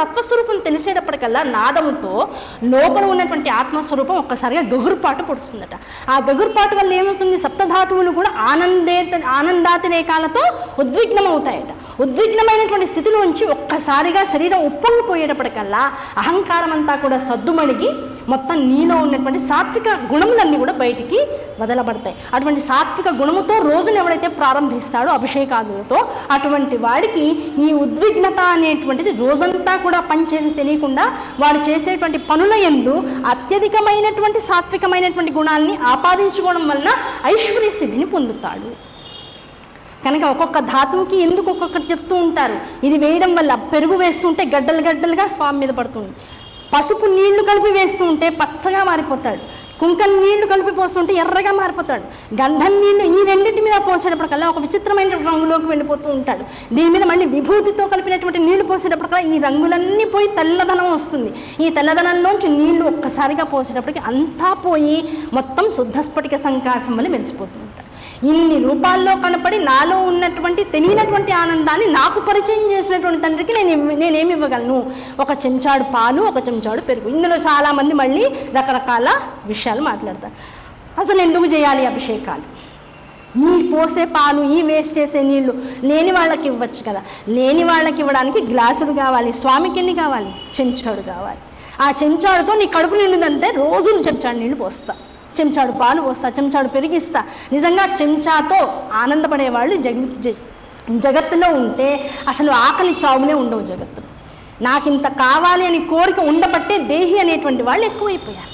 తత్వస్వరూపం తెలిసేటప్పటికల్లా నాదముతో లోపల ఉన్నటువంటి ఆత్మస్వరూపం ఒక్కసారిగా గగురుపాటు పొడుస్తుందట. ఆ గగురుపాటు వల్ల ఏమవుతుంది, సప్తధాతువులు కూడా ఆనందాతిరేకాలతో ఉద్విగ్నం అవుతాయట. ఉద్విగ్నమైనటువంటి స్థితిలోంచి ఒక్కసారిగా శరీరం ఉప్పొంగిపోయేటప్పటికల్లా అహంకారం అంతా కూడా సద్దుమణిగి మొత్తం నీలో ఉన్నటువంటి సాత్విక గుణములన్నీ కూడా బయటికి వదలబడతాయి. అటువంటి సాత్విక గుణముతో రోజును ఎవడైతే ప్రారంభిస్తాడో అభిషేకాదులతో, అటువంటి వాడికి ఈ ఉద్విగ్నత అనేటువంటిది రోజంతా కూడా పనిచేసి తెలియకుండా వాడు చేసేటువంటి పనుల యందు అత్యధికమైనటువంటి సాత్వికమైనటువంటి గుణాన్ని ఆపాదించుకోవడం వలన ఐశ్వర్య సిద్ధిని పొందుతాడు. కనుక ఒక్కొక్క ధాతువుకి ఎందుకు ఒక్కొక్కటి చెప్తూ ఉంటారు. ఇది వేయడం వల్ల పెరుగు వేస్తుంటే గడ్డలు గడ్డలుగా స్వామి మీద పడుతుంది, పసుపు నీళ్లు కలిపి వేస్తూ ఉంటే పచ్చగా మారిపోతాడు, కుంకం నీళ్లు కలిపి పోస్తుంటే ఎర్రగా మారిపోతాడు, గంధం నీళ్లు ఈ రెండింటి మీద పోసేటప్పటికల్లా ఒక విచిత్రమైన రంగులోకి వెళ్ళిపోతూ ఉంటాడు. దీని మీద మళ్ళీ విభూతితో కలిపినటువంటి నీళ్లు పోసేటప్పటికల్లా ఈ రంగులన్నీ పోయి తెల్లదనం వస్తుంది. ఈ తెల్లదనంలోంచి నీళ్లు ఒక్కసారిగా పోసేటప్పటికి అంతా పోయి మొత్తం శుద్ధ స్ఫటిక సంకాసం వల్ల మెరిసిపోతూ ఉంటాడు. ఇన్ని రూపాల్లో కనపడి నాలో ఉన్నటువంటి తెలియనటువంటి ఆనందాన్ని నాకు పరిచయం చేసినటువంటి తండ్రికి నేనేమి ఇవ్వగలను? ఒక చెంచాడు పాలు, ఒక చెంచాడు పెరుగు. ఇందులో చాలామంది మళ్ళీ రకరకాల విషయాలు మాట్లాడతారు. అసలు ఎందుకు చేయాలి అభిషేకాలు? ఈ పోసే పాలు, ఈ వేస్ట్ చేసే నీళ్లు లేని వాళ్ళకి ఇవ్వచ్చు కదా. లేని వాళ్ళకి ఇవ్వడానికి గ్లాసులు కావాలి, స్వామికి ఎన్ని కావాలి? చెంచాడు కావాలి. ఆ చెంచాడుతో నీ కడుపు నిండుదంటే రోజులు చెంచాడు నీళ్లు పోస్తా, చెంచాడు పాలు పోస్తా, చెంచాడు పెరిగిస్తా. నిజంగా చెంచాతో ఆనందపడేవాళ్ళు జగత్తులో ఉంటే అసలు ఆకలి చావులే ఉండవు జగత్తులో. నాకు ఇంత కావాలి అని కోరిక ఉండబట్టే దేహి అనేటువంటి వాళ్ళు ఎక్కువైపోయారు.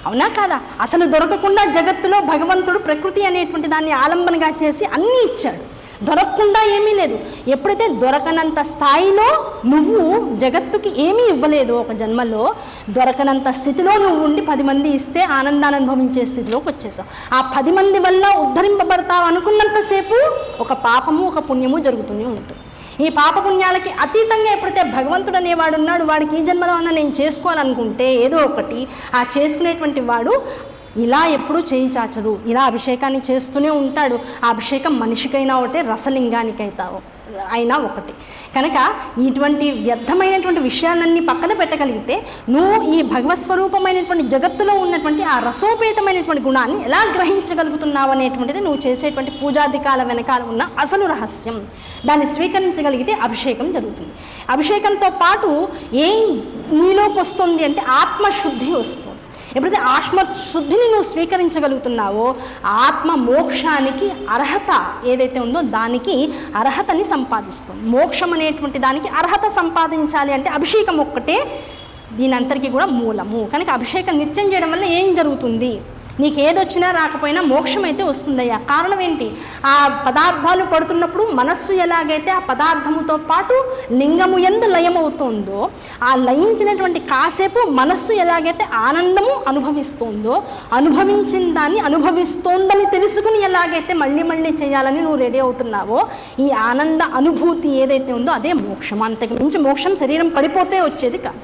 అవునా కాదా? అసలు దొరకకుండా జగత్తులో భగవంతుడు ప్రకృతి అనేటువంటి దాన్ని ఆలంబనగా చేసి అన్నీ ఇచ్చాడు. దొరకకుండా ఏమీ లేదు. ఎప్పుడైతే దొరకనంత స్థాయిలో నువ్వు జగత్తుకి ఏమీ ఇవ్వలేదు, ఒక జన్మలో దొరకనంత స్థితిలో నువ్వు ఉండి 10 మంది ఇస్తే ఆనందాన్ని అనుభవించే స్థితిలోకి వచ్చేసావు. ఆ 10 మంది వల్ల ఉద్ధరింపబడతావు అనుకున్నంతసేపు ఒక పాపము ఒక పుణ్యము జరుగుతూనే ఉంటుంది. ఈ పాపపుణ్యాలకి అతీతంగా ఎప్పుడైతే భగవంతుడు అనేవాడు ఉన్నాడు, వాడికి ఈ జన్మలో అన్న నేను చేసుకోవాలనుకుంటే ఏదో ఒకటి ఆ చేసుకునేటువంటి వాడు ఇలా ఎప్పుడూ చేయి చాచడు, ఇలా అభిషేకాన్ని చేస్తూనే ఉంటాడు. ఆ అభిషేకం మనిషికైనా ఒకటే, రసలింగానికైతే అయినా ఒకటి. కనుక ఇటువంటి వ్యర్థమైనటువంటి విషయాలన్నీ పక్కన పెట్టగలిగితే నువ్వు ఈ భగవత్స్వరూపమైనటువంటి జగత్తులో ఉన్నటువంటి ఆ రసోపేతమైనటువంటి గుణాన్ని ఎలా గ్రహించగలుగుతున్నావు అనేటువంటిది నువ్వు చేసేటువంటి పూజాధికాల వెనకాల ఉన్న అసలు రహస్యం. దాన్ని స్వీకరించగలిగితే అభిషేకం జరుగుతుంది. అభిషేకంతో పాటు ఏం నీలోకి వస్తుంది అంటే ఆత్మశుద్ధి వస్తుంది. ఎప్పుడైతే ఆత్మశుద్ధిని నువ్వు స్వీకరించగలుగుతున్నావో ఆత్మ మోక్షానికి అర్హత ఏదైతే ఉందో దానికి అర్హతని సంపాదిస్తుంది. మోక్షం అనేటువంటి దానికి అర్హత సంపాదించాలి అంటే అభిషేకం ఒక్కటే దీని అంతరికి కూడా మూలము. కనుక అభిషేకం నిత్యం చేయడం వల్ల ఏం జరుగుతుంది? నీకు ఏదొచ్చినా రాకపోయినా మోక్షం అయితే వస్తుందయ్యా. కారణం ఏంటి? ఆ పదార్థాలు పడుతున్నప్పుడు మనస్సు ఎలాగైతే ఆ పదార్థముతో పాటు లింగము యందు లయమవుతుందో, ఆ లయించినటువంటి కాసేపు మనస్సు ఎలాగైతే ఆనందము అనుభవిస్తుందో, అనుభవించిన దాన్ని అనుభవిస్తోందని తెలుసుకుని ఎలాగైతే మళ్ళీ మళ్ళీ చేయాలని నువ్వు రెడీ అవుతున్నావో, ఈ ఆనంద అనుభూతి ఏదైతే ఉందో అదే మోక్షం. అంతకు మించి మోక్షం శరీరం పడిపోతే వచ్చేది కాదు.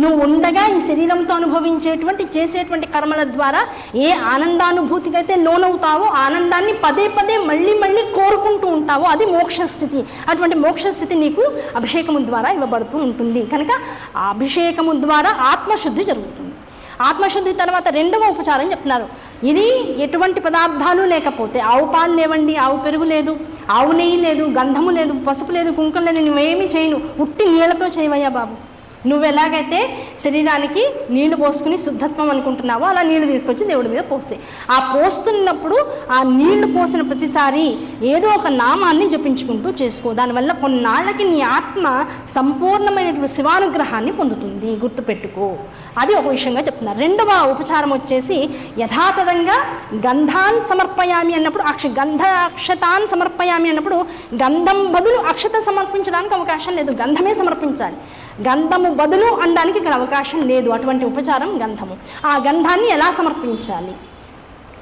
నువ్వు ఉండగా ఈ శరీరంతో అనుభవించేటువంటి చేసేటువంటి కర్మల ద్వారా ఏ ఆనందానుభూతికి అయితే లోనవుతావో, ఆనందాన్ని పదే పదే మళ్ళీ మళ్ళీ కోరుకుంటూ ఉంటావో అది మోక్షస్థితి. అటువంటి మోక్షస్థితి నీకు అభిషేకము ద్వారా ఇవ్వబడుతూ ఉంటుంది. కనుక ఆ అభిషేకము ద్వారా ఆత్మశుద్ధి జరుగుతుంది. ఆత్మశుద్ధి తర్వాత రెండవ ఉపచారం చెప్తున్నారు. ఇది ఎటువంటి పదార్థాలు లేకపోతే, ఆవు పాలు లేవండి, ఆవు పెరుగు లేదు, ఆవు నెయ్యి లేదు, గంధము లేదు, పసుపు లేదు, కుంకుమ లేదు, నువ్వేమీ చేయను, ఉట్టి నీళ్ళతో చేయవయ్యా బాబు. నువ్వు ఎలాగైతే శరీరానికి నీళ్లు పోసుకుని శుద్ధత్వం అనుకుంటున్నావో అలా నీళ్లు తీసుకొచ్చి దేవుడి మీద పోసే. ఆ పోస్తున్నప్పుడు ఆ నీళ్లు పోసిన ప్రతిసారి ఏదో ఒక నామాన్ని జపించుకుంటూ చేసుకో. దానివల్ల కొన్నాళ్ళకి నీ ఆత్మ సంపూర్ణమైనటువంటి శివానుగ్రహాన్ని పొందుతుంది, గుర్తుపెట్టుకో. అది ఒక విషయంగా చెప్తున్నారు. రెండవ ఉపచారం వచ్చేసి యథాతథంగా గంధాన్ సమర్పయామి అన్నప్పుడు గంధ అక్షతాన్ సమర్పయామి అన్నప్పుడు గంధం బదులు అక్షత సమర్పించడానికి అవకాశం లేదు, గంధమే సమర్పించాలి. గంధము బదులు అనడానికి ఇక్కడ అవకాశం లేదు. అటువంటి ఉపచారం గంధము. ఆ గంధాన్ని ఎలా సమర్పించాలి?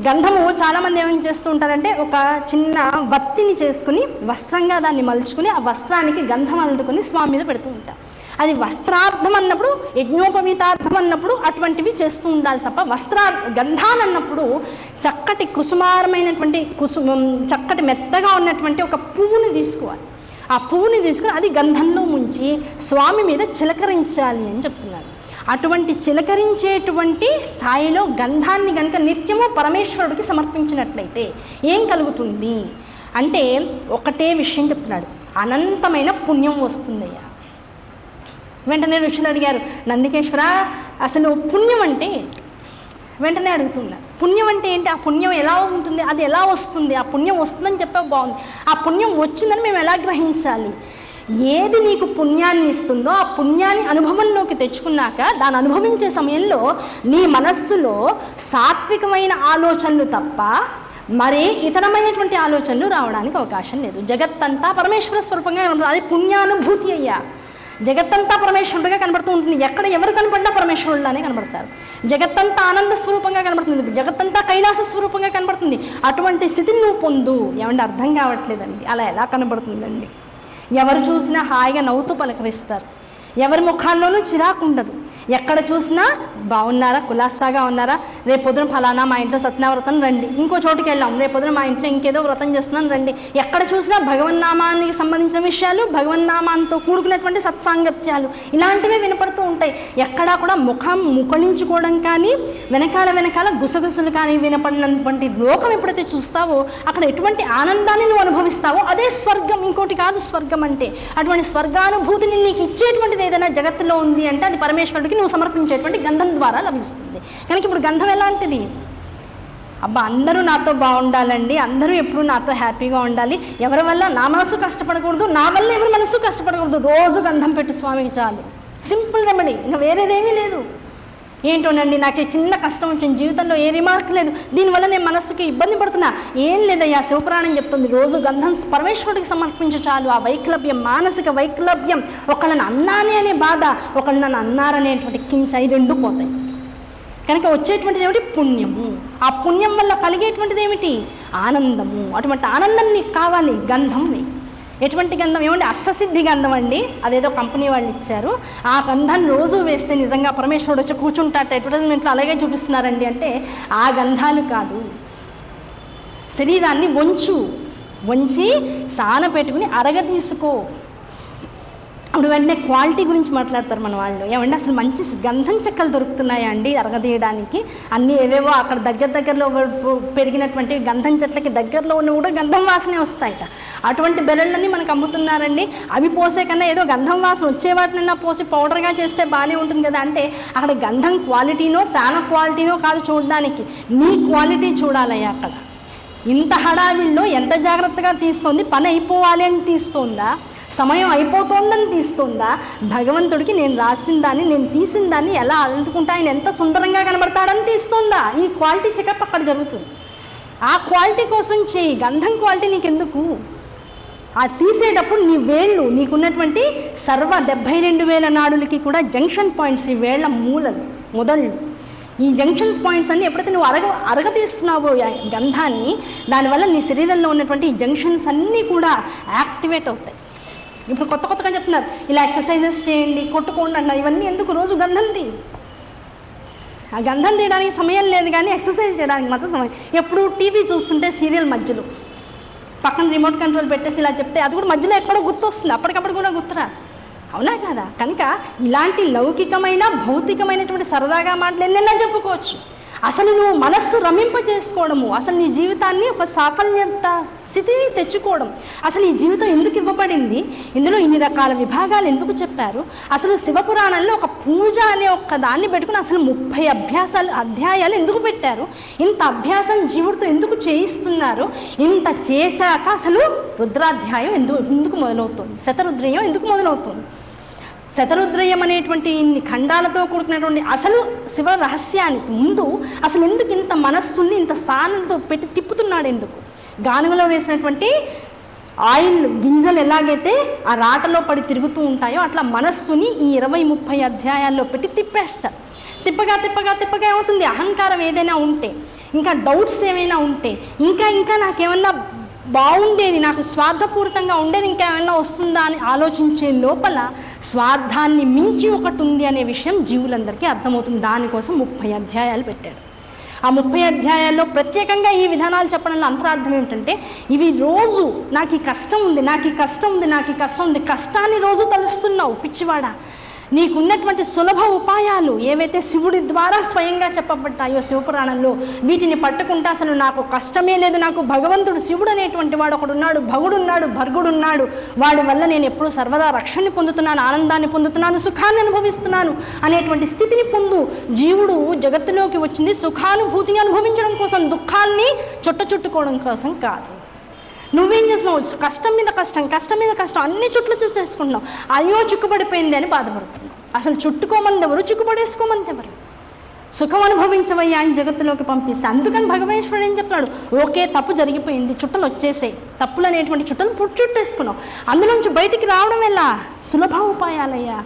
గంధము చాలామంది ఏమేమి చేస్తూ ఉంటారంటే ఒక చిన్న వత్తిని చేసుకుని వస్త్రంగా దాన్ని మలుచుకుని ఆ వస్త్రానికి గంధం అల్లుకుని స్వామి మీద పెడుతూ ఉంటారు. అది వస్త్రార్థం అన్నప్పుడు, యజ్ఞోపవీతార్థం అన్నప్పుడు అటువంటివి చేస్తూ ఉండాలి తప్ప గంధాన్ అన్నప్పుడు చక్కటి కుసుమారమైనటువంటి చక్కటి మెత్తగా ఉన్నటువంటి ఒక పువ్వుని తీసుకోవాలి. ఆ పువ్వుని తీసుకుని అది గంధంలో ముంచి స్వామి మీద చిలకరించాలి అని చెప్తున్నారు. అటువంటి చిలకరించేటువంటి స్థాయిలో గంధాన్ని కనుక నిత్యము పరమేశ్వరుడికి సమర్పించినట్లయితే ఏం కలుగుతుంది అంటే ఒకటే విషయం చెప్తున్నాడు, అనంతమైన పుణ్యం వస్తుందయ్యా. వెంటనే ఋషులు అడిగారు, నందికేశ్వర అసలు పుణ్యం అంటే వెంటనే అడుగుతున్నా, పుణ్యం అంటే ఏంటి, ఆ పుణ్యం ఎలా ఉంటుంది, అది ఎలా వస్తుంది, ఆ పుణ్యం వస్తుందని చెప్పే బాగుంది, ఆ పుణ్యం వచ్చిందని మేము ఎలా గ్రహించాలి, ఏది నీకు పుణ్యాన్ని ఇస్తుందో ఆ పుణ్యాన్ని అనుభవంలోకి తెచ్చుకున్నాక దాన్ని అనుభవించే సమయంలో నీ మనస్సులో సాత్వికమైన ఆలోచనలు తప్ప మరే ఇతరమైనటువంటి ఆలోచనలు రావడానికి అవకాశం లేదు. జగత్తంతా పరమేశ్వర స్వరూపంగా కనబడుతుంది, అది పుణ్యానుభూతి అయ్యా. జగత్తంతా పరమేశ్వరుడిగా కనబడుతూ ఉంటుంది, ఎక్కడ ఎవరు కనపడినా పరమేశ్వరుడిలానే కనబడతారు. జగత్తంతా ఆనంద స్వరూపంగా కనబడుతుంది, జగత్తంతా కైలాస స్వరూపంగా కనబడుతుంది. అటువంటి స్థితిని నువ్వు పొందు. ఏమంటే అర్థం కావట్లేదండి, అలా ఎలా కనబడుతుందండి? ఎవరు చూసినా హాయిగా నవ్వుతూ పలకరిస్తారు, ఎవరి ముఖాల్లోనూ చిరాకు ఉండదు, ఎక్కడ చూసినా బాగున్నారా, కులాసాగా ఉన్నారా, రేపొద్దున ఫలానా మా ఇంట్లో సత్యనావ్రతం రండి, ఇంకో చోటుకి వెళ్ళాం, రేపొద్దున మా ఇంట్లో ఇంకేదో వ్రతం చేస్తున్నాను రండి. ఎక్కడ చూసినా భగవన్నామానికి సంబంధించిన విషయాలు, భగవన్నామాంతో కూడుకున్నటువంటి సత్సాంగత్యాలు ఇలాంటివే వినపడుతూ ఉంటాయి. ఎక్కడా కూడా ముఖం ముఖలించుకోవడం కానీ వెనకాల గుసగుసలు కానీ వినపడినటువంటి లోకం ఎప్పుడైతే చూస్తావో అక్కడ ఎటువంటి ఆనందాన్ని నువ్వు అనుభవిస్తావో అదే స్వర్గం, ఇంకోటి కాదు స్వర్గం అంటే. అటువంటి స్వర్గానుభూతిని నీకు ఇచ్చేటువంటిది ఏదైనా జగత్తులో ఉంది అంటే అది పరమేశ్వరుడికి నువ్వు సమర్పించేటువంటి గంధం ద్వారా లభిస్తుంది. కనుక ఇప్పుడు గంధం ఎలాంటిది? అబ్బా అందరూ నాతో బాగుండాలండి, అందరూ ఎప్పుడు నాతో హ్యాపీగా ఉండాలి, ఎవరి వల్ల నా మనసు కష్టపడకూడదు, నా వల్ల ఎవరి మనసు కష్టపడకూడదు, రోజు గంధం పెట్టు స్వామికి చాలు. సింపుల్ రెమెడీ, ఇంకా వేరేదేమీ లేదు. ఏంటోనండి నాకు చిన్న కష్టం వచ్చింది, జీవితంలో ఏ రిమార్క్ లేదు, దీనివల్ల నేను మనస్సుకి ఇబ్బంది పడుతున్నా, ఏం లేదయ్యా, శివపురాణం చెప్తుంది రోజు గంధం పరమేశ్వరుడికి సమర్పించ చాలు. ఆ వైక్లభ్యం, మానసిక వైక్లభ్యం, ఒకళ్ళని అన్నానే అనే బాధ, ఒకళ్ళు నన్ను అన్నారనేటువంటి కించ, ఈ రెండు పోతాయి. కనుక వచ్చేటువంటిది ఏమిటి? పుణ్యము. ఆ పుణ్యం వల్ల కలిగేటువంటిది ఏమిటి? ఆనందము. అటువంటి ఆనందం నీకు కావాలి, గంధం. ఎటువంటి గంధం? ఏమంటే అష్టసిద్ధి గంధం అండి, అదేదో కంపెనీ వాళ్ళు ఇచ్చారు. ఆ గంధాన్ని రోజు వేస్తే నిజంగా పరమేశ్వరుడు వచ్చి కూర్చుంటాట, అడ్వర్టైజ్మెంట్లో అలాగే చూపిస్తున్నారండి అంటే ఆ గంధాలు కాదు. శరీరాన్ని వంచి సాన పెట్టుకుని అరగదీసుకో. అప్పుడు వెంటనే క్వాలిటీ గురించి మాట్లాడతారు మన వాళ్ళు. ఏమంటే అసలు మంచి గంధం చెక్కలు దొరుకుతున్నాయా అండి అరగదీయడానికి? అన్నీ ఏవేవో అక్కడ దగ్గరలో పెరిగినటువంటి గంధం చెట్లకి దగ్గరలో ఉన్న కూడా గంధం వాసనే వస్తాయట. అటువంటి బెలళ్ళన్నీ మనకు అమ్ముతున్నారండి. అవి పోసే కన్నా ఏదో గంధం వాసన వచ్చే వాటినన్నా పోసి పౌడర్గా చేస్తే బాగానే ఉంటుంది కదా అంటే అక్కడ గంధం క్వాలిటీనో శాన క్వాలిటీనో కాదు చూడడానికి, నీ క్వాలిటీ చూడాలయ్యా. అక్కడ ఇంత హడావిల్లో ఎంత జాగ్రత్తగా తీస్తోంది, పని అయిపోవాలి అని తీస్తోందా, సమయం అయిపోతుందని తీస్తుందా, భగవంతుడికి నేను రాసిన దాన్ని, నేను తీసిన దాన్ని ఎలా అందుకుంటా, ఆయన ఎంత సుందరంగా కనబడతాడని తీస్తుందా? ఈ క్వాలిటీ చెకప్ అక్కడ జరుగుతుంది. ఆ క్వాలిటీ కోసం చేయి. గంధం క్వాలిటీ నీకెందుకు? ఆ తీసేటప్పుడు నీ వేళ్ళు, నీకున్నటువంటి 72,000 నాడులకి కూడా జంక్షన్ పాయింట్స్, ఈ వేళ్ల మొదళ్ళు, ఈ జంక్షన్స్ పాయింట్స్ అన్నీ ఎప్పుడైతే నువ్వు అరగతీస్తున్నావో గంధాన్ని, దానివల్ల నీ శరీరంలో ఉన్నటువంటి ఈ జంక్షన్స్ అన్నీ కూడా యాక్టివేట్ అవుతాయి. ఇప్పుడు కొత్తగా చెప్తున్నారు, ఇలా ఎక్సర్సైజెస్ చేయండి, కొట్టుకోండి అన్నారు. ఇవన్నీ ఎందుకు? రోజు గంధం తీ. ఆ గంధం తీయడానికి సమయం లేదు కానీ ఎక్సర్సైజ్ చేయడానికి మాత్రం సమయం. ఎప్పుడు టీవీ చూస్తుంటే సీరియల్ మధ్యలో పక్కన రిమోట్ కంట్రోల్ పెట్టేసి ఇలా చెప్తే అది కూడా మధ్యలో ఎక్కడో గుర్తొస్తుంది, అప్పటికప్పుడు కూడా గుర్తురా, అవునా కదా? కనుక ఇలాంటి లౌకికమైన భౌతికమైనటువంటి సరదాగా మాటలు ఎన్నైనా చెప్పుకోవచ్చు. అసలు నువ్వు మనస్సు రమింప చేసుకోవడము, అసలు నీ జీవితాన్ని ఒక సాఫల్యత స్థితిని తెచ్చుకోవడం, అసలు ఈ జీవితం ఎందుకు ఇవ్వబడింది, ఇందులో ఇన్ని రకాల విభాగాలు ఎందుకు చెప్పారు, అసలు శివపురాణంలో ఒక పూజ అనే ఒక్క దాన్ని పెట్టుకుని అసలు 30 అధ్యాయాలు ఎందుకు పెట్టారు, ఇంత అభ్యాసం జీవుడితో ఎందుకు చేయిస్తున్నారు, ఇంత చేశాక అసలు రుద్రాధ్యాయం ఎందుకు మొదలవుతుంది, శతరుద్రయం ఎందుకు మొదలవుతుంది, శతరుద్రయం అనేటువంటి ఇన్ని ఖండాలతో కూడుకున్నటువంటి అసలు శివ రహస్యానికి ముందు అసలు ఎందుకు ఇంత మనస్సుని ఇంత స్థానంతో పెట్టి తిప్పుతున్నాడు, ఎందుకు? గానుగలో వేసినటువంటి ఆయిల్ గింజలు ఎలాగైతే ఆ రాటలో పడి తిరుగుతూ ఉంటాయో అట్లా మనస్సుని ఈ 20-30 అధ్యాయాల్లో పెట్టి తిప్పేస్తారు. తిప్పగా ఏమవుతుంది? అహంకారం ఏదైనా ఉంటే, ఇంకా డౌట్స్ ఏమైనా ఉంటే, ఇంకా నాకేమన్నా బాగుండేది, నాకు స్వార్థపూరితంగా ఉండేది ఇంకేమైనా వస్తుందా అని ఆలోచించే లోపల స్వార్థాన్ని మించి ఒకటి ఉంది అనే విషయం జీవులందరికీ అర్థమవుతుంది. దానికోసం 30 అధ్యాయాలు పెట్టాడు. ఆ 30 అధ్యాయాల్లో ప్రత్యేకంగా ఈ విధానాలు చెప్పడంలో అంతరార్థం ఏమిటంటే, ఇవి రోజు నాకు ఈ కష్టం ఉంది, నాకు ఈ కష్టం ఉంది, నాకు ఈ కష్టం ఉంది, కష్టాన్ని రోజు తలుస్తున్నావు పిచ్చివాడా. నీకున్నటువంటి సులభ ఉపాయాలు ఏవైతే శివుడి ద్వారా స్వయంగా చెప్పబడ్డాయో శివపురాణంలో, వీటిని పట్టుకుంటే అసలు నాకు కష్టమే లేదు, నాకు భగవంతుడు శివుడు అనేటువంటి వాడు ఒకడున్నాడు, భగుడున్నాడు, భర్గుడున్నాడు, వాడి వల్ల నేను ఎప్పుడూ సర్వదా రక్షణని పొందుతున్నాను, ఆనందాన్ని పొందుతున్నాను, సుఖాన్ని అనుభవిస్తున్నాను అనేటువంటి స్థితిని పొందు. జీవుడు జగత్తులోకి వచ్చింది సుఖానుభూతిని అనుభవించడం కోసం, దుఃఖాన్ని చుట్టుకోవడం కోసం కాదు. నువ్వేం చేసినావు? కష్టం మీద కష్టం, కష్టం మీద కష్టం, అన్ని చుట్టేసుకుంటున్నావు. అయ్యో చిక్కుపడిపోయింది అని బాధపడుతున్నావు. అసలు చుట్టుకోమంది ఎవరు, చిక్కుపడేసుకోమంది ఎవరు? సుఖం అనుభవించవయ్యా అని జగత్తులోకి పంపిస్తే. అందుకని భగవేశ్వరుడు ఏం చెప్తున్నాడు, ఓకే తప్పు జరిగిపోయింది, చుట్టలు వచ్చేసాయి, తప్పులు అనేటువంటి చుట్టలు చుట్టేసుకున్నావు, అందులోంచి బయటికి రావడం ఎలా? సులభ ఉపాయాలయ్యా,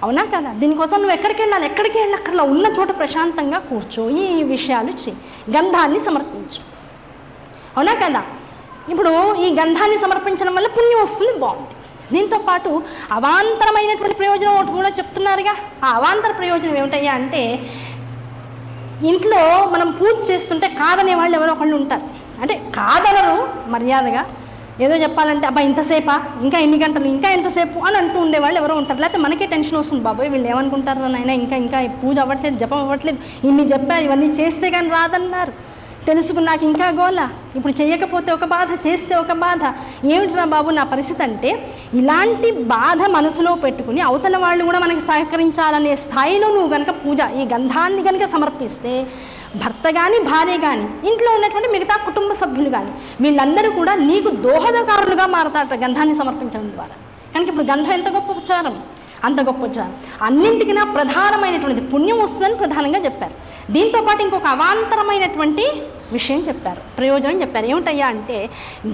అవునా కదా? దీనికోసం నువ్వు ఎక్కడికి వెళ్ళాలి? ఎక్కడికి వెళ్ళక్కర్లా, ఉన్న చోట ప్రశాంతంగా కూర్చో, ఈ విషయాలు చెయ్యి, గంధాన్ని సమర్పించు, అవునా కదా? ఇప్పుడు ఈ గంధాన్ని సమర్పించడం వల్ల పుణ్యం వస్తుంది, బాగుంది. దీంతోపాటు అవాంతరమైనటువంటి ప్రయోజనం ఒకటి కూడా చెప్తున్నారుగా. ఆ అవాంతర ప్రయోజనం ఏమిటయ్యా అంటే, ఇంట్లో మనం పూజ చేస్తుంటే కాదనే వాళ్ళు ఎవరో ఒకళ్ళు ఉంటారు. అంటే కాదనరు మర్యాదగా, ఏదో చెప్పాలంటే అబ్బా ఇంతసేపా, ఇంకా ఎన్ని గంటలు, ఇంకా ఎంతసేపు అని అంటూ ఉండేవాళ్ళు ఎవరో ఉంటారు. లేకపోతే మనకే టెన్షన్ వస్తుంది, బాబాయ్ వీళ్ళు ఏమనుకుంటారు నాయన, ఇంకా పూజ అవ్వట్లేదు, జపం అవ్వట్లేదు, ఇన్ని చెప్పారు, ఇవన్నీ చేస్తే కానీ రాదన్నారు, తెలుసుకున్నాక ఇంకా గోల, ఇప్పుడు చేయకపోతే ఒక బాధ, చేస్తే ఒక బాధ, ఏమిటిరా బాబు నా పరిస్థితి అంటే, ఇలాంటి బాధ మనసులో పెట్టుకుని అవతల వాళ్ళు కూడా మనకి సహకరించాలనే స్థాయిలో నువ్వు కనుక పూజ, ఈ గంధాన్ని కనుక సమర్పిస్తే, భర్త కానీ భార్య కానీ ఇంట్లో ఉన్నటువంటి మిగతా కుటుంబ సభ్యులు కానీ వీళ్ళందరూ కూడా నీకు దోహదకారులుగా మారతారట గంధాన్ని సమర్పించడం ద్వారా. కనుక ఇప్పుడు గంధం ఎంత గొప్ప ఉపచారం, అంత గొప్ప ఉపచారం. అన్నింటికీ పుణ్యమైనటువంటి పుణ్యం వస్తుందని ప్రధానంగా చెప్పారు. దీంతోపాటు ఇంకొక అవాంతరమైనటువంటి విషయం చెప్పారు, ప్రయోజనం చెప్పారు. ఏమిటయ్యా అంటే,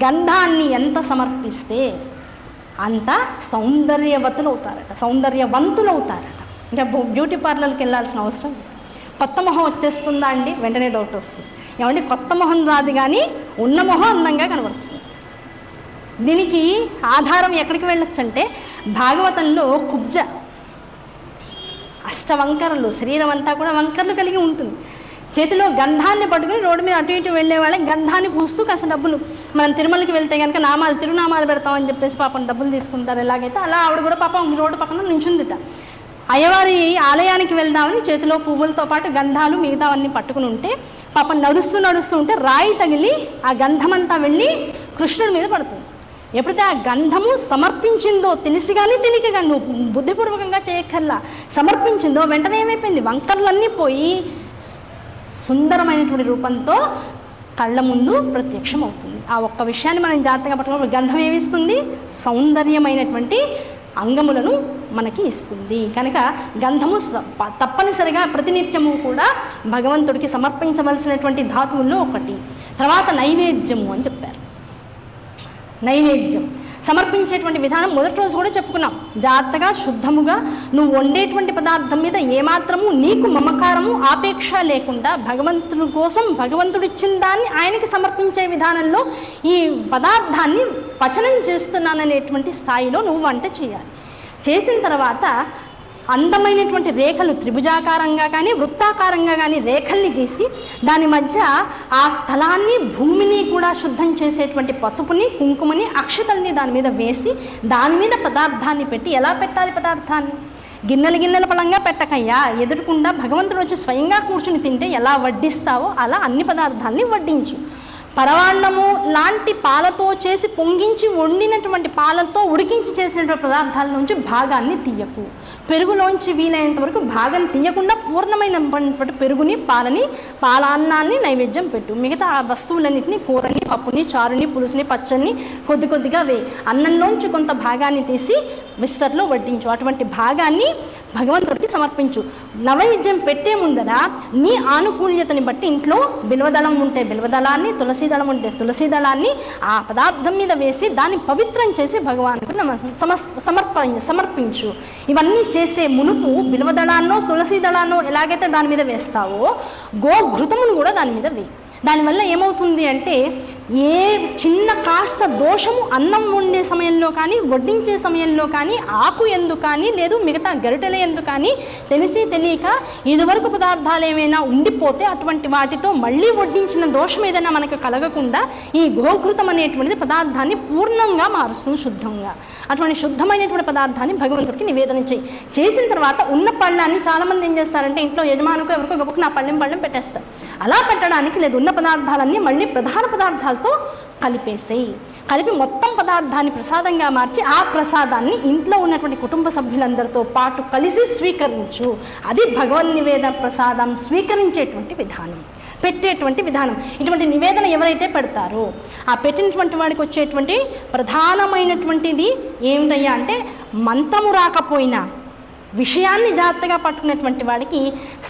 గంధాన్ని ఎంత సమర్పిస్తే అంత సౌందర్యవంతులు అవుతారట. ఇంకా బ్యూటీ పార్లర్కి వెళ్ళాల్సిన అవసరం, కొత్త మొహం వచ్చేస్తుందా అండి, వెంటనే డౌట్ వస్తుంది. ఏమంటే కొత్త మొహం రాదు కానీ ఉన్న మొహం అందంగా కనబడుతుంది. దీనికి ఆధారం ఎక్కడికి వెళ్ళొచ్చు అంటే, భాగవతంలో కుబ్జ అష్టవంకరలు, శరీరం అంతా కూడా వంకరలు కలిగి ఉంటుంది. చేతిలో గంధాన్ని పట్టుకుని రోడ్డు మీద అటు ఇటు వెళ్ళే వాళ్ళకి గంధాన్ని పూస్తూ కాస్త డబ్బులు, మనం తిరుమలకి వెళ్తే కనుక తిరునామాలు పెడతామని చెప్పేసి పాపం డబ్బులు తీసుకుంటారు. ఎలాగైతే అలా ఆవిడ కూడా పాపం రోడ్డు పక్కన నించుందిట. అయ్యవారి ఆలయానికి వెళ్దామని చేతిలో పువ్వులతో పాటు గంధాలు మిగతావన్నీ పట్టుకుని ఉంటే, పాపం నడుస్తూ ఉంటే రాయి తగిలి ఆ గంధమంతా వెళ్ళి కృష్ణుడి మీద పడుతుంది. ఎప్పుడైతే ఆ గంధము సమర్పించిందో, తెలిసి కానీ తెలియక కానీ, నువ్వు బుద్ధిపూర్వకంగా చేయక్కర్లా, సమర్పించిందో వెంటనే ఏమైపోయింది, వంకర్లన్నీ పోయి సుందరమైనటువంటి రూపంతో కళ్ళ ముందు ప్రత్యక్షం అవుతుంది. ఆ ఒక్క విషయాన్ని మనం జాగ్రత్తగా పట్టుకున్నప్పుడు గంధం ఏమిస్తుంది, సౌందర్యమైనటువంటి అంగములను మనకి ఇస్తుంది. కనుక గంధము తప్పనిసరిగా ప్రతినిత్యము కూడా భగవంతుడికి సమర్పించవలసినటువంటి ధాతువుల్లో ఒకటి. తర్వాత నైవేద్యము అని చెప్పారు. నైవేద్యం సమర్పించేటువంటి విధానం మొదటి రోజు కూడా చెప్పుకున్నాం. జాగ్రత్తగా శుద్ధముగా నువ్వు వండేటువంటి పదార్థం మీద ఏమాత్రము నీకు మమకారము ఆపేక్ష లేకుండా భగవంతుడి కోసం భగవంతుడు ఇచ్చిన దాన్ని ఆయనకి సమర్పించే విధానంలో ఈ పదార్థాన్ని పచనం చేస్తున్నాననేటువంటి స్థాయిలో నువ్వు వంట చేయాలి. చేసిన తర్వాత అందమైనటువంటి రేఖలు త్రిభుజాకారంగా కానీ వృత్తాకారంగా కానీ రేఖల్ని గీసి దాని మధ్య ఆ స్థలాన్ని భూమిని కూడా శుద్ధం చేసేటువంటి పసుపుని కుంకుమని అక్షతల్ని దాని మీద వేసి దాని మీద పదార్థాన్ని పెట్టి, ఎలా పెట్టాలి పదార్థాన్ని, గిన్నెల పలంగా పెట్టకయ్యా, ఎదురుకుండా భగవంతుడు వచ్చి స్వయంగా కూర్చుని తింటే ఎలా వడ్డిస్తావో అలా అన్ని పదార్థాలని వడ్డించు. పరవాన్నము లాంటి పాలతో చేసి పొంగించి వండినటువంటి పాలతో ఉడికించి చేసినటువంటి పదార్థాల నుంచి భాగాన్ని తీయకు. పెరుగులోంచి వీలైనంత వరకు భాగం తీయకుండా పూర్ణమైనటువంటి పెరుగుని, పాలాన్నాన్ని నైవేద్యం పెట్టు. మిగతా ఆ వస్తువులన్నింటినీ, కూరని, పప్పుని, చారుని, పులుసుని, పచ్చని కొద్దిగా వేయి. అన్నంలోంచి కొంత భాగాన్ని తీసి విస్తర్లో వడ్డించు. అటువంటి భాగాన్ని భగవంతుడికి సమర్పించు. నైవేద్యం పెట్టే ముందర నీ ఆనుకూల్యతని బట్టి ఇంట్లో బిల్వదళం ఉంటే బిల్వదళాన్ని, తులసి దళం ఉంటే తులసి దళాన్ని ఆ పదార్థం మీద వేసి దాన్ని పవిత్రం చేసి భగవానుడికి సమర్పించు. ఇవన్నీ చేసే మునుపు బిల్వదళాన్నో తులసి దళాన్నో ఎలాగైతే దాని మీద వేస్తావో గోఘృతమును కూడా దాని మీద వేయి. దానివల్ల ఏమవుతుంది అంటే ఏ చిన్న కాస్త దోషము అన్నం వండే సమయంలో కానీ వడ్డించే సమయంలో కానీ ఆకు ఎందు కానీ లేదు మిగతా గరిటెల ఎందు కానీ తెలిసి తెలియక ఇదివరకు పదార్థాలు ఏమైనా ఉండిపోతే అటువంటి వాటితో మళ్ళీ వడ్డించిన దోషం ఏదైనా మనకు కలగకుండా ఈ గోఘృతం అనేటువంటిది పదార్థాన్ని పూర్ణంగా మారుస్తుంది, శుద్ధంగా. అటువంటి శుద్ధమైనటువంటి పదార్థాన్ని భగవంతుడికి నివేదన చేసిన తర్వాత ఉన్న పళ్ళాన్ని చాలామంది ఏం చేస్తారంటే ఇంట్లో యజమానుకో ఎవరికో గొప్పకు నా పళ్ళెం పెట్టేస్తారు. అలా పెట్టడానికి లేదు, ఉన్న పదార్థాలన్నీ మళ్ళీ ప్రధాన పదార్థాలతో కలిపి మొత్తం పదార్థాన్ని ప్రసాదంగా మార్చి ఆ ప్రసాదాన్ని ఇంట్లో ఉన్నటువంటి కుటుంబ సభ్యులందరితో పాటు కలిసి స్వీకరించు. అది భగవన్ నివేదన ప్రసాదం స్వీకరించేటువంటి విధానం, పెట్టేటువంటి విధానం. ఇటువంటి నివేదన ఎవరైతే పెడతారో ఆ పెట్టినటువంటి వాడికి వచ్చేటువంటి ప్రధానమైనటువంటిది ఏమిటయ్యా అంటే మంత్రము రాకపోయినా విషయాన్ని జాగ్రత్తగా పట్టుకున్నటువంటి వాడికి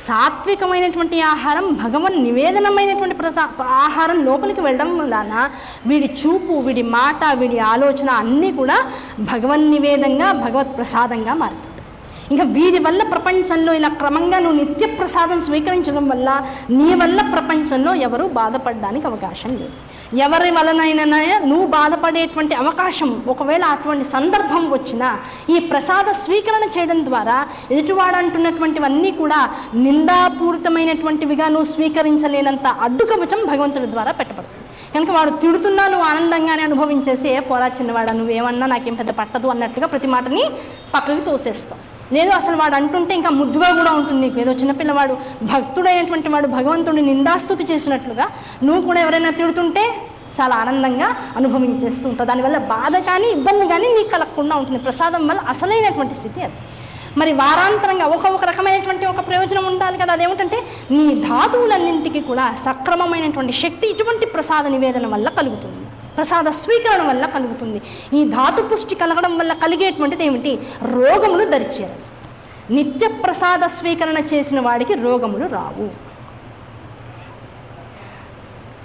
సాత్వికమైనటువంటి ఆహారం, భగవన్ నివేదనమైనటువంటి ఆహారం లోపలికి వెళ్ళడం వలన వీడి చూపు, వీడి మాట, వీడి ఆలోచన అన్నీ కూడా భగవన్ నివేదంగా, భగవత్ ప్రసాదంగా మారుతుంది. ఇంకా వీరి వల్ల ప్రపంచంలో ఇలా క్రమంగా నువ్వు నిత్య ప్రసాదం స్వీకరించడం వల్ల నీ వల్ల ప్రపంచంలో ఎవరు బాధపడడానికి అవకాశం లేదు. ఎవరి వలనైనా నువ్వు బాధపడేటువంటి అవకాశం ఒకవేళ అటువంటి సందర్భం వచ్చినా ఈ ప్రసాద స్వీకరణ చేయడం ద్వారా ఎదుటివాడు అంటున్నటువంటివన్నీ కూడా నిందాపూరితమైనటువంటివిగా నువ్వు స్వీకరించలేనంత అడ్డుకవచం భగవంతుడి ద్వారా పెట్టబడుతుంది. కనుక వాడు తిడుతున్నా నువ్వు ఆనందంగానే అనుభవించేసి పోరా చిన్నవాడా నువ్వేమన్నా నాకేం పెద్ద పట్టదు అన్నట్లుగా ప్రతి మాటని పక్కకి తోసేస్తావు. లేదు అసలు వాడు అంటుంటే ఇంకా ముద్దుగా కూడా ఉంటుంది నీకు. ఏదో చిన్నపిల్లవాడు భక్తుడైనటువంటి వాడు భగవంతుడిని నిందాస్తుతి చేసినట్లుగా నువ్వు కూడా ఎవరైనా తిడుతుంటే చాలా ఆనందంగా అనుభవించేస్తూ ఉంటావు. దానివల్ల బాధ కానీ ఇబ్బంది కానీ నీకు కలగకుండా ఉంటుంది. ప్రసాదం వల్ల అసలైనటువంటి స్థితి అది. మరి వారాంతరంగా ఒక రకమైనటువంటి ఒక ప్రయోజనం ఉండాలి కదా. అదేమిటంటే నీ ధాతువులన్నింటికి కూడా సక్రమమైనటువంటి శక్తి ఇటువంటి ప్రసాద నివేదన వల్ల కలుగుతుంది, ప్రసాద స్వీకరణ వల్ల కలుగుతుంది. ఈ ధాతు పుష్టి కలగడం వల్ల కలిగేటువంటిది ఏమిటి? రోగములు దరిచేరు. నిత్య ప్రసాద స్వీకరణ చేసిన వాడికి రోగములు రావు.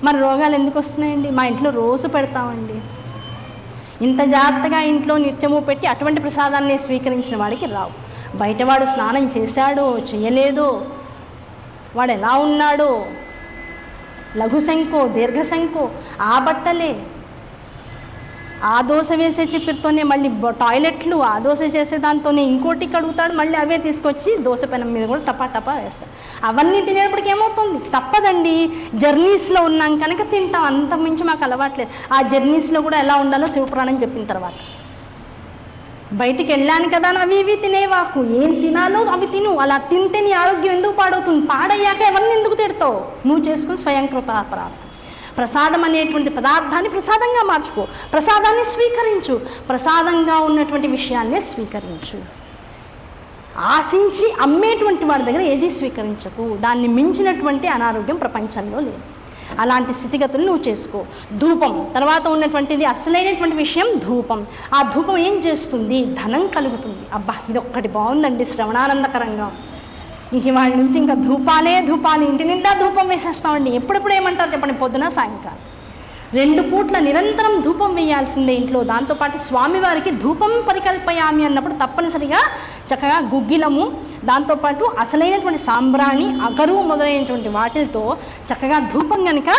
మరి రోగాలు ఎందుకు వస్తున్నాయండి? మా ఇంట్లో రోజు పెడతామండి. ఇంత జాగ్రత్తగా ఇంట్లో నిత్యము పెట్టి అటువంటి ప్రసాదాన్ని స్వీకరించిన వాడికి రావు. బయటవాడు స్నానం చేశాడో చేయలేదో, వాడు ఎలా ఉన్నాడో, లఘుశంకో దీర్ఘశంకో ఆ బట్టలే, ఆ దోశ వేసే చిప్పిరితోనే మళ్ళీ టాయిలెట్లు, ఆ దోశ చేసే దాంతోనే ఇంకోటి కడుగుతాడు, మళ్ళీ అవే తీసుకొచ్చి దోశ పెనం మీద కూడా టపా వేస్తాడు. అవన్నీ తినేటప్పటికి ఏమవుతుంది? తప్పదండి, జర్నీస్లో ఉన్నాం కనుక తింటాం, అంత మించి మాకు అలవాట్లేదు. ఆ జర్నీస్లో కూడా ఎలా ఉండాలో శివపురాణం చెప్పిన తర్వాత బయటికి వెళ్ళాను కదా అవి ఇవి తినేవాకు, ఏం తినాలో అవి తిను. అలా తింటే నీ ఆరోగ్యం ఎందుకు పాడవుతుంది? పాడయ్యాక ఎవరిని ఎందుకు తిడతావు? నువ్వు చేసుకుని స్వయంకృతాపరాధం. ప్రసాదం అనేటువంటి పదార్థాన్ని ప్రసాదంగా మార్చుకో, ప్రసాదాన్ని స్వీకరించు, ప్రసాదంగా ఉన్నటువంటి విషయాన్నే స్వీకరించు. ఆశించి అమ్మేటువంటి వాడి దగ్గర ఏది స్వీకరించకు. దాన్ని మించినటువంటి అనారోగ్యం ప్రపంచంలో లేదు. అలాంటి స్థితిగతులు నువ్వు చేసుకో. ధూపం తర్వాత ఉన్నటువంటిది అసలైనటువంటి విషయం ధూపం. ఆ ధూపం ఏం చేస్తుంది? ధనం కలుగుతుంది. అబ్బా ఇది ఒక్కటి బాగుందండి, శ్రవణానందకరంగా. ఇంక వాడి నుంచి ఇంకా ధూపాలు ఇంటి నిండా ధూపం వేసేస్తామండి. ఎప్పుడెప్పుడు ఏమంటారు చెప్పండి? పొద్దున సాయంకాలం 2 పూట్ల నిరంతరం ధూపం వేయాల్సిందే ఇంట్లో. దాంతోపాటు స్వామివారికి ధూపం పరికల్పయామి అన్నప్పుడు తప్పనిసరిగా చక్కగా గుగ్గిలము, దాంతోపాటు అసలైనటువంటి సాంబ్రాణి, అగరు మొదలైనటువంటి వాటితో చక్కగా ధూపం కనుక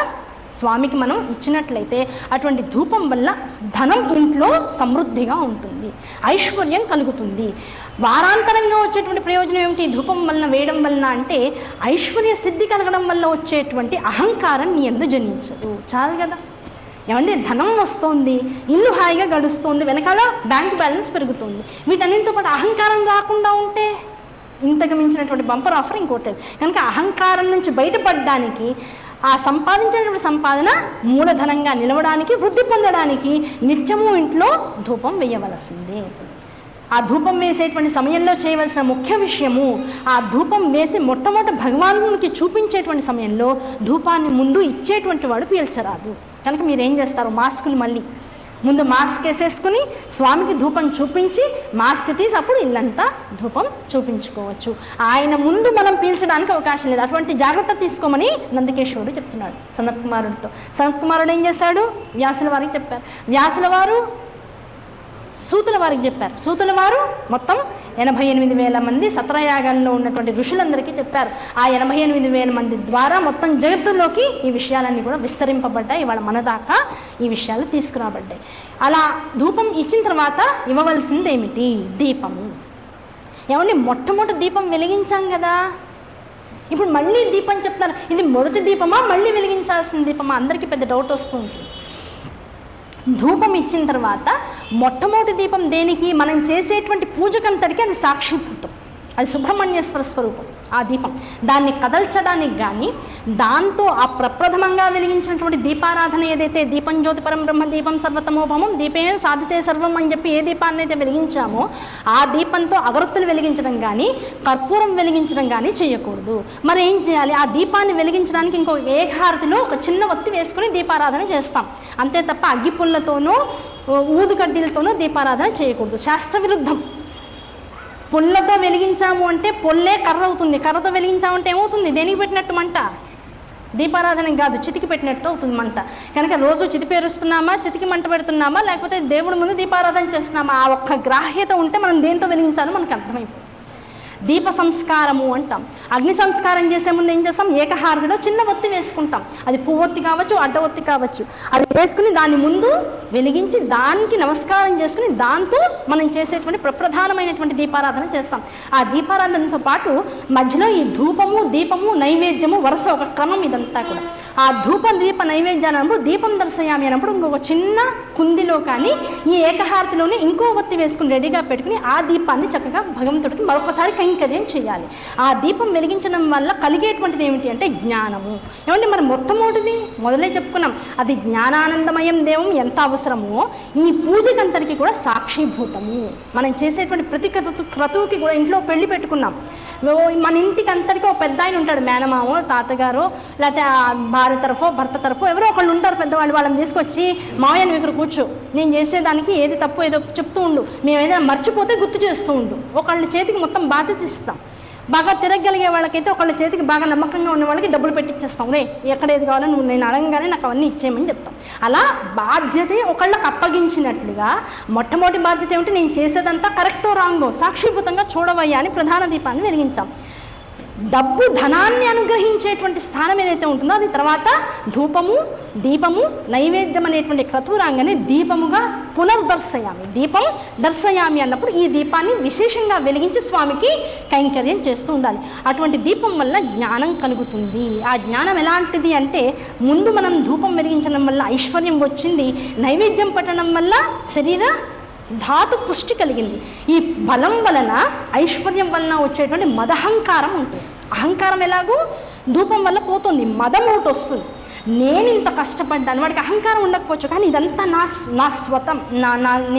స్వామికి మనం ఇచ్చినట్లయితే అటువంటి ధూపం వల్ల ధనం ఇంట్లో సమృద్ధిగా ఉంటుంది, ఐశ్వర్యం కలుగుతుంది. వారాంతరంగా వచ్చేటువంటి ప్రయోజనం ఏమిటి? ధూపం వలన వేయడం వలన అంటే ఐశ్వర్య సిద్ధి కలగడం వల్ల వచ్చేటువంటి అహంకారం నీ యందు జనించదు. చాలు కదా. ఏమంటే ధనం వస్తుంది, ఇల్లు హాయిగా గడుస్తుంది, వెనకాల బ్యాంక్ బ్యాలెన్స్ పెరుగుతుంది. వీటన్నింటితో పాటు అహంకారం రాకుండా ఉంటే ఇంతకు మించినటువంటి బంపర్ ఆఫర్ ఇంకోటి. కనుక అహంకారం నుంచి బయటపడడానికి, ఆ సంపాదించినటువంటి సంపాదన మూలధనంగా నిలవడానికి, వృద్ధి పొందడానికి నిత్యము ఇంట్లో ధూపం వేయవలసిందే. ఆ ధూపం వేసేటువంటి సమయంలో చేయవలసిన ముఖ్య విషయము, ఆ ధూపం వేసి మొట్టమొదటి భగవానునికి చూపించేటువంటి సమయంలో ధూపాన్ని ముందు ఇచ్చేటువంటి వాడు పీల్చరాదు. కనుక మీరేం చేస్తారు? మాస్కులు మళ్ళీ ముందు మాస్క్ వేసేసుకుని స్వామికి ధూపం చూపించి మాస్క్ తీసి అప్పుడు ఇల్లంతా ధూపం చూపించుకోవచ్చు. ఆయన ముందు మనం పీల్చడానికి అవకాశం లేదు. అటువంటి జాగ్రత్త తీసుకోమని నందికేశ్వరుడు చెప్తున్నాడు సనత్ కుమారుడితో. సనత్ కుమారుడు ఏం చేశాడు? వ్యాసుల వారికి చెప్పారు. వ్యాసుల వారు సూతుల వారికి చెప్పారు. సూతుల వారు మొత్తం 88,000 మంది సత్రయాగంలో ఉన్నటువంటి ఋషులందరికీ చెప్పారు. ఆ 88,000 మంది ద్వారా మొత్తం జగత్తులోకి ఈ విషయాలన్నీ కూడా విస్తరింపబడ్డాయి. ఇవాళ మన దాకా ఈ విషయాలు తీసుకురాబడ్డాయి. అలా ధూపం ఇచ్చిన తర్వాత ఇవ్వవలసింది ఏమిటి? దీపము. ఏమండి, మొట్టమొదటి దీపం వెలిగించాం కదా, ఇప్పుడు మళ్ళీ దీపం చెప్తారు. ఇది మొదటి దీపమా, మళ్ళీ వెలిగించాల్సిన దీపమా? అందరికీ పెద్ద డౌట్ వస్తూ ఉంటుంది. ధూపం ఇచ్చిన తర్వాత మొట్టమొదటి దీపం దేనికి? మనం చేసేటువంటి పూజకంతటికి అది సాక్షిభూతం, అది సుబ్రహ్మణ్యేశ్వర స్వరూపం. ఆ దీపం దాన్ని కదల్చడానికి కానీ, దాంతో ఆ ప్రప్రథమంగా వెలిగించినటువంటి దీపారాధన ఏదైతే దీపం జ్యోతి పరం బ్రహ్మ దీపం సర్వతమోభమం దీపేణ సాధితే సర్వం అని చెప్పి ఏ దీపాన్ని అయితే వెలిగించామో ఆ దీపంతో అగరొత్తులు వెలిగించడం కానీ, కర్పూరం వెలిగించడం కానీ చేయకూడదు. మరి ఏం చేయాలి? ఆ దీపాన్ని వెలిగించడానికి ఇంకో ఏకహారతిలో ఒక చిన్న ఒత్తి వేసుకుని దీపారాధన చేస్తాం అంతే తప్ప అగ్గిపుల్లతోనూ ఊదుకడ్డీలతోనూ దీపారాధన చేయకూడదు. శాస్త్ర విరుద్ధం. పుల్లతో వెలిగించాము అంటే పొల్లే కర్ర అవుతుంది, కర్రతో వెలిగించామంటే ఏమవుతుంది? దేనికి పెట్టినట్టు మంట? దీపారాధన కాదు, చితికి పెట్టినట్టు అవుతుంది మంట. కనుక రోజు చితి పేరుస్తున్నామా, చితికి మంట పెడుతున్నామా, లేకపోతే దేవుడి ముందు దీపారాధన చేస్తున్నామా? ఆ ఒక్క గ్రాహ్యత ఉంటే మనం దేంతో వెలిగించాలో మనకు అర్థమైపోతుంది. దీప సంస్కారము అంటాం. అగ్ని సంస్కారం చేసే ముందు ఏం చేస్తాం? ఏకహారతిలో చిన్న ఒత్తి వేసుకుంటాం. అది పువ్వొత్తి కావచ్చు, అడ్డ ఒత్తి కావచ్చు. అది వేసుకుని దాన్ని ముందు వెలిగించి దానికి నమస్కారం చేసుకుని దాంతో మనం చేసేటువంటి ప్రప్రధానమైనటువంటి దీపారాధన చేస్తాం. ఆ దీపారాధనతో పాటు మధ్యలో ఈ ధూపము, దీపము, నైవేద్యము వరుస ఒక క్రమం. ఇదంతా కూడా ఆ ధూపం దీప నైవేద్యాన్ని అన్నప్పుడు, దీపం దర్శయామి అన్నప్పుడు ఇంకొక చిన్న కుందిలో కానీ ఈ ఏకహారతిలోనే ఇంకో ఒత్తి వేసుకుని రెడీగా పెట్టుకుని ఆ దీపాన్ని చక్కగా భగవంతుడికి మరొకసారి కైంకర్యం చేయాలి. ఆ దీపం వెలిగించడం వల్ల కలిగేటువంటిది ఏమిటి అంటే జ్ఞానము. ఏమంటే మరి మొట్టమొదటిది మొదలే చెప్పుకున్నాం, అది జ్ఞానానందమయం దేవం ఎంత అవసరమో ఈ పూజకంతటికి కూడా సాక్షిభూతము. మనం చేసేటువంటి ప్రతి క్రతువుకి కూడా ఇంట్లో పెళ్లి పెట్టుకున్నాం. మన ఇంటికి అంతటికీ ఒక పెద్ద ఆయన ఉంటాడు, మేనమామో తాతగారో లేకపోతే భార్య తరఫో భర్త తరఫో ఎవరో ఒకళ్ళు ఉంటారు పెద్దవాళ్ళు. వాళ్ళని తీసుకొచ్చి మావయ్య నువ్వు ఇక్కడ కూర్చో, నేను చేసేదానికి ఏది తప్పు ఏదో చెప్తూ ఉండు, మేము ఏదైనా మర్చిపోతే గుర్తు చేస్తూ ఉండు. ఒకళ్ళ చేతికి మొత్తం బాధ్యత ఇస్తాం. బాగా తిరగలిగే వాళ్ళకైతే ఒకళ్ళ చేతికి బాగా నమ్మకంగా ఉన్న వాళ్ళకి డబ్బులు పెట్టిచ్చేస్తాం. రే ఎక్కడ ఏది కావాలో నువ్వు నేను అడగగానే నాకు అవన్నీ ఇచ్చేయమని చెప్తాం. అలా బాధ్యత ఒకళ్ళకి అప్పగించినట్లుగా మొట్టమొదటి బాధ్యత ఏమిటి? నేను చేసేదంతా కరెక్టో రాంగో సాక్షిభూతంగా చూడవయ్యా అని ప్రధాన దీపాన్ని వెలిగించాం. డబ్బు ధనాన్ని అనుగ్రహించేటువంటి స్థానం ఏదైతే ఉంటుందో అది తర్వాత ధూపము, దీపము, నైవేద్యం అనేటువంటి క్రతువురాంగానే దీపముగా పునర్దర్శయామి. దీపం దర్శయామి అన్నప్పుడు ఈ దీపాన్ని విశేషంగా వెలిగించి స్వామికి కైంకర్యం చేస్తూ ఉండాలి. అటువంటి దీపం వల్ల జ్ఞానం కలుగుతుంది. ఆ జ్ఞానం ఎలాంటిది అంటే, ముందు మనం ధూపం వెలిగించడం వల్ల ఐశ్వర్యం వచ్చింది, నైవేద్యం పట్టడం వల్ల శరీర ధాతు పుష్టి కలిగింది. ఈ బలం వలన ఐశ్వర్యం వలన వచ్చేటువంటి మదహంకారం ఉంటుంది. అహంకారం ఎలాగూ ధూపం వల్ల పోతుంది, మదం ఒకటి వస్తుంది. నేను ఇంత కష్టపడ్డాను, వాడికి అహంకారం ఉండకపోవచ్చు కానీ ఇదంతా నా స్వతం,